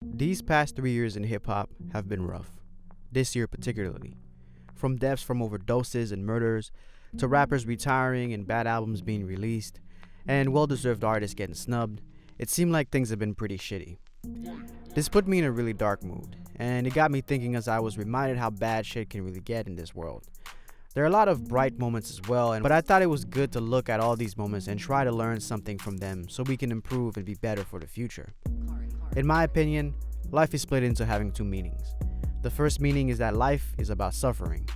These past 3 years in hip hop have been rough. This year particularly. From deaths from overdoses and murders, to rappers retiring and bad albums being released, and well-deserved artists getting snubbed, it seemed like things have been pretty shitty. This put me in a really dark mood, and it got me thinking as I was reminded how bad shit can really get in this world. There are a lot of bright moments as well, but I thought it was good to look at all these moments and try to learn something from them so we can improve and be better for the future. In my opinion, life is split into having two meanings. The first meaning is that life is about suffering.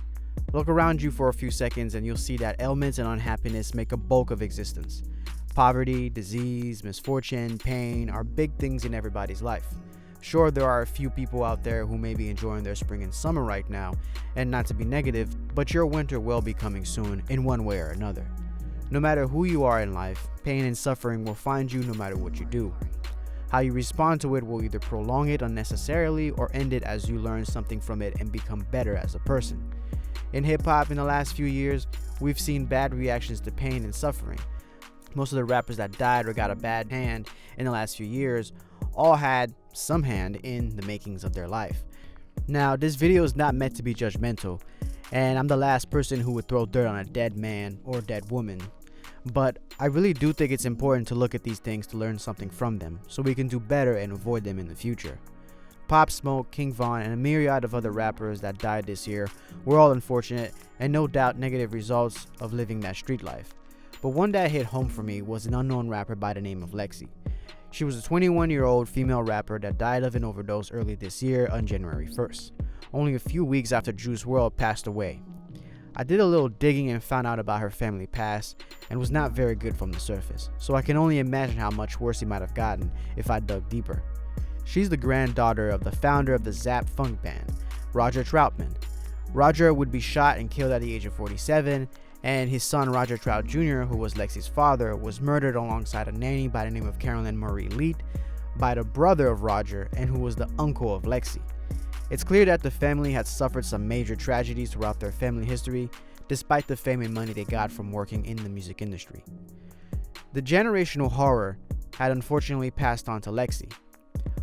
Look around you for a few seconds and you'll see that ailments and unhappiness make a bulk of existence. Poverty, disease, misfortune, pain are big things in everybody's life. Sure, there are a few people out there who may be enjoying their spring and summer right now, and not to be negative, but your winter will be coming soon in one way or another. No matter who you are in life, pain and suffering will find you no matter what you do. How you respond to it will either prolong it unnecessarily or end it as you learn something from it and become better as a person. In hip-hop in the last few years, we've seen bad reactions to pain and suffering. Most of the rappers that died or got a bad hand in the last few years all had some hand in the makings of their life. Now, this video is not meant to be judgmental, and I'm the last person who would throw dirt on a dead man or dead woman, but I really do think it's important to look at these things to learn something from them so we can do better and avoid them in the future. Pop Smoke, King Von, and a myriad of other rappers that died this year were all unfortunate and no doubt negative results of living that street life. But one that hit home for me was an unknown rapper by the name of Lexi. She was a 21-year-old female rapper that died of an overdose early this year on January 1st, only a few weeks after Juice WRLD passed away. I did a little digging and found out about her family past and was not very good from the surface, so I can only imagine how much worse he might have gotten if I dug deeper. She's the granddaughter of the founder of the Zapp Funk band, Roger Troutman. Roger would be shot and killed at the age of 47, and his son Roger Trout Jr., who was Lexi's father, was murdered alongside a nanny by the name of Carolyn Marie Leet by the brother of Roger and who was the uncle of Lexi. It's clear that the family had suffered some major tragedies throughout their family history, despite the fame and money they got from working in the music industry. The generational horror had unfortunately passed on to Lexi.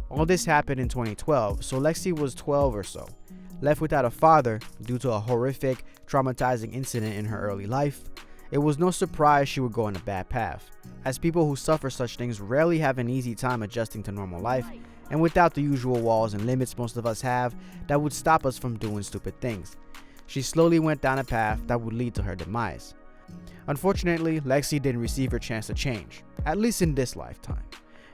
All this happened in 2012, so Lexi was 12 or so. Left without a father due to a horrific, traumatizing incident in her early life, it was no surprise she would go on a bad path, as people who suffer such things rarely have an easy time adjusting to normal life, and without the usual walls and limits most of us have that would stop us from doing stupid things. She slowly went down a path that would lead to her demise. Unfortunately, Lexi didn't receive her chance to change, at least in this lifetime.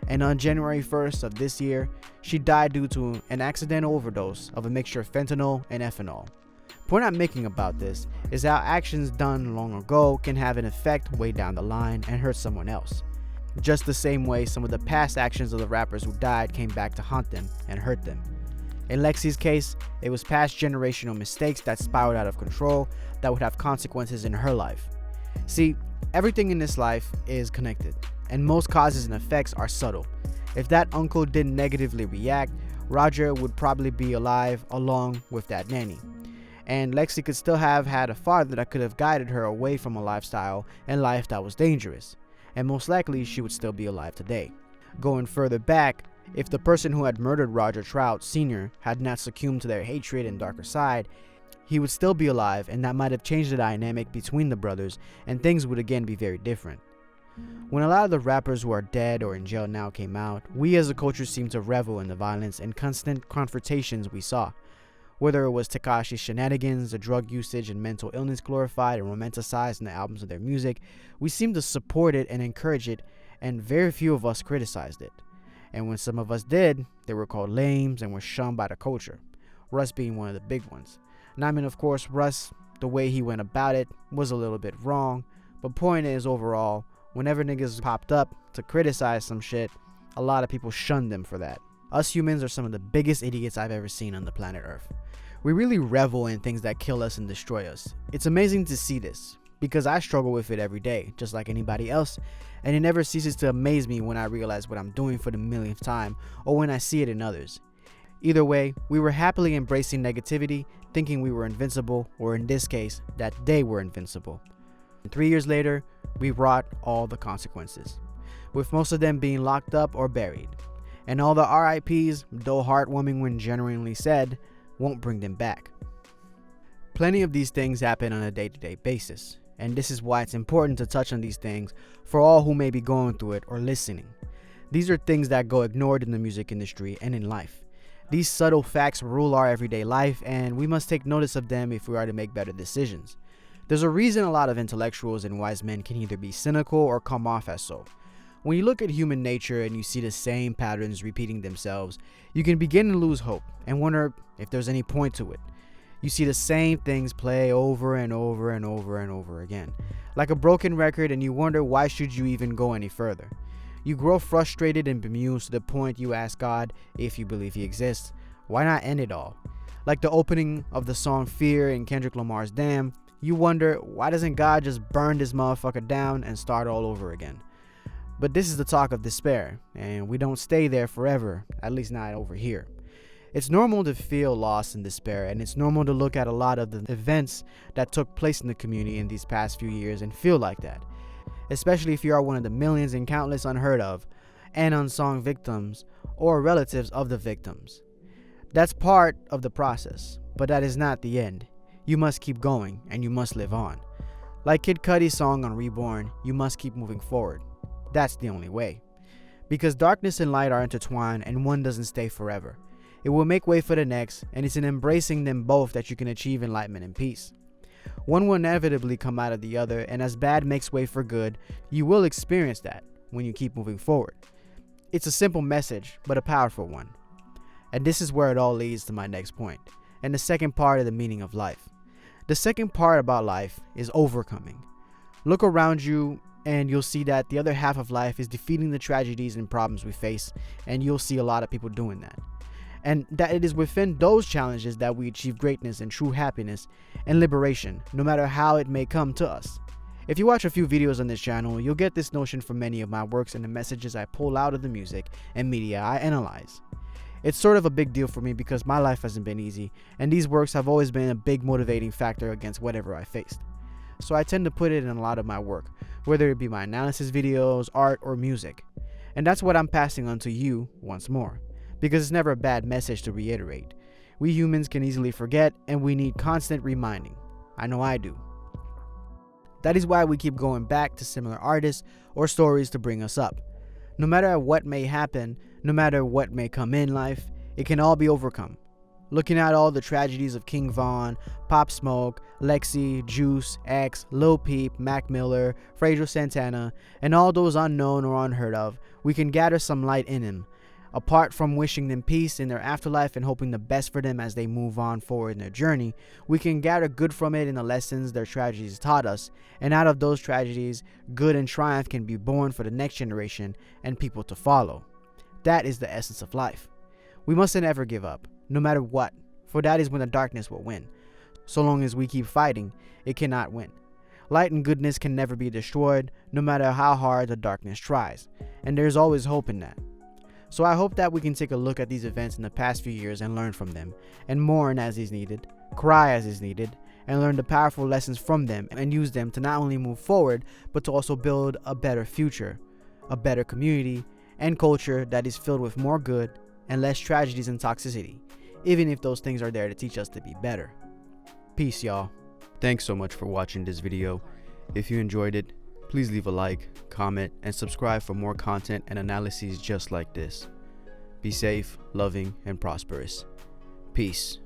And on January 1st of this year, she died due to an accidental overdose of a mixture of fentanyl and ethanol. The point I'm making about this is how actions done long ago can have an effect way down the line and hurt someone else. Just the same way some of the past actions of the rappers who died came back to haunt them and hurt them. In Lexi's case, it was past generational mistakes that spiraled out of control that would have consequences in her life. See, everything in this life is connected, and most causes and effects are subtle. If that uncle didn't negatively react, Roger would probably be alive along with that nanny. And Lexi could still have had a father that could have guided her away from a lifestyle and life that was dangerous. And most likely she would still be alive today. Going further back, if the person who had murdered Roger Trout Sr. had not succumbed to their hatred and darker side, he would still be alive, and that might have changed the dynamic between the brothers, and things would again be very different. When a lot of the rappers who are dead or in jail now came out, we as a culture seemed to revel in the violence and constant confrontations we saw. Whether it was Tekashi's shenanigans, the drug usage and mental illness glorified and romanticized in the albums of their music, we seemed to support it and encourage it, and very few of us criticized it. And when some of us did, they were called lames and were shunned by the culture, Russ being one of the big ones. Now, I mean, of course, Russ, the way he went about it was a little bit wrong, but point is, overall, whenever niggas popped up to criticize some shit, a lot of people shunned them for that. Us humans are some of the biggest idiots I've ever seen on the planet Earth. We really revel in things that kill us and destroy us. It's amazing to see this, because I struggle with it every day, just like anybody else, and it never ceases to amaze me when I realize what I'm doing for the millionth time, or when I see it in others. Either way, we were happily embracing negativity, thinking we were invincible, or in this case, that they were invincible. And 3 years later, we brought all the consequences, with most of them being locked up or buried. And all the RIPs, though heartwarming when genuinely said, won't bring them back. Plenty of these things happen on a day-to-day basis, and this is why it's important to touch on these things for all who may be going through it or listening. These are things that go ignored in the music industry and in life. These subtle facts rule our everyday life, and we must take notice of them if we are to make better decisions. There's a reason a lot of intellectuals and wise men can either be cynical or come off as so. When you look at human nature and you see the same patterns repeating themselves, you can begin to lose hope and wonder if there's any point to it. You see the same things play over and over and over and over again, like a broken record, and you wonder why should you even go any further. You grow frustrated and bemused to the point you ask God, if you believe he exists, why not end it all? Like the opening of the song Fear in Kendrick Lamar's Damn, you wonder why doesn't God just burn this motherfucker down and start all over again? But this is the talk of despair, and we don't stay there forever, at least not over here. It's normal to feel lost and despair, and it's normal to look at a lot of the events that took place in the community in these past few years and feel like that. Especially if you are one of the millions and countless unheard of and unsung victims or relatives of the victims. That's part of the process, but that is not the end. You must keep going and you must live on. Like Kid Cudi's song on Reborn, you must keep moving forward. That's the only way. Because darkness and light are intertwined and one doesn't stay forever. It will make way for the next, and it's in embracing them both that you can achieve enlightenment and peace. One will inevitably come out of the other, and as bad makes way for good, you will experience that when you keep moving forward. It's a simple message, but a powerful one. And this is where it all leads to my next point, and the second part of the meaning of life. The second part about life is overcoming. Look around you, and you'll see that the other half of life is defeating the tragedies and problems we face, and you'll see a lot of people doing that. And that it is within those challenges that we achieve greatness and true happiness and liberation, no matter how it may come to us. If you watch a few videos on this channel, you'll get this notion from many of my works and the messages I pull out of the music and media I analyze. It's sort of a big deal for me because my life hasn't been easy, and these works have always been a big motivating factor against whatever I faced. So I tend to put it in a lot of my work, whether it be my analysis videos, art, or music. And that's what I'm passing on to you once more. Because it's never a bad message to reiterate. We humans can easily forget, and we need constant reminding. I know I do. That is why we keep going back to similar artists or stories to bring us up. No matter what may happen, no matter what may come in life, it can all be overcome. Looking at all the tragedies of King Von, Pop Smoke, Lexi, Juice, X, Lil Peep, Mac Miller, Fraser Santana, and all those unknown or unheard of, we can gather some light in them. Apart from wishing them peace in their afterlife and hoping the best for them as they move on forward in their journey, we can gather good from it in the lessons their tragedies taught us, and out of those tragedies, good and triumph can be born for the next generation and people to follow. That is the essence of life. We mustn't ever give up, no matter what, for that is when the darkness will win. So long as we keep fighting, it cannot win. Light and goodness can never be destroyed, no matter how hard the darkness tries, and there's always hope in that. So I hope that we can take a look at these events in the past few years and learn from them, and mourn as is needed, cry as is needed, and learn the powerful lessons from them and use them to not only move forward, but to also build a better future, a better community, and culture that is filled with more good and less tragedies and toxicity, even if those things are there to teach us to be better. Peace, y'all. Thanks so much for watching this video. If you enjoyed it, please leave a like, comment, and subscribe for more content and analyses just like this. Be safe, loving, and prosperous. Peace.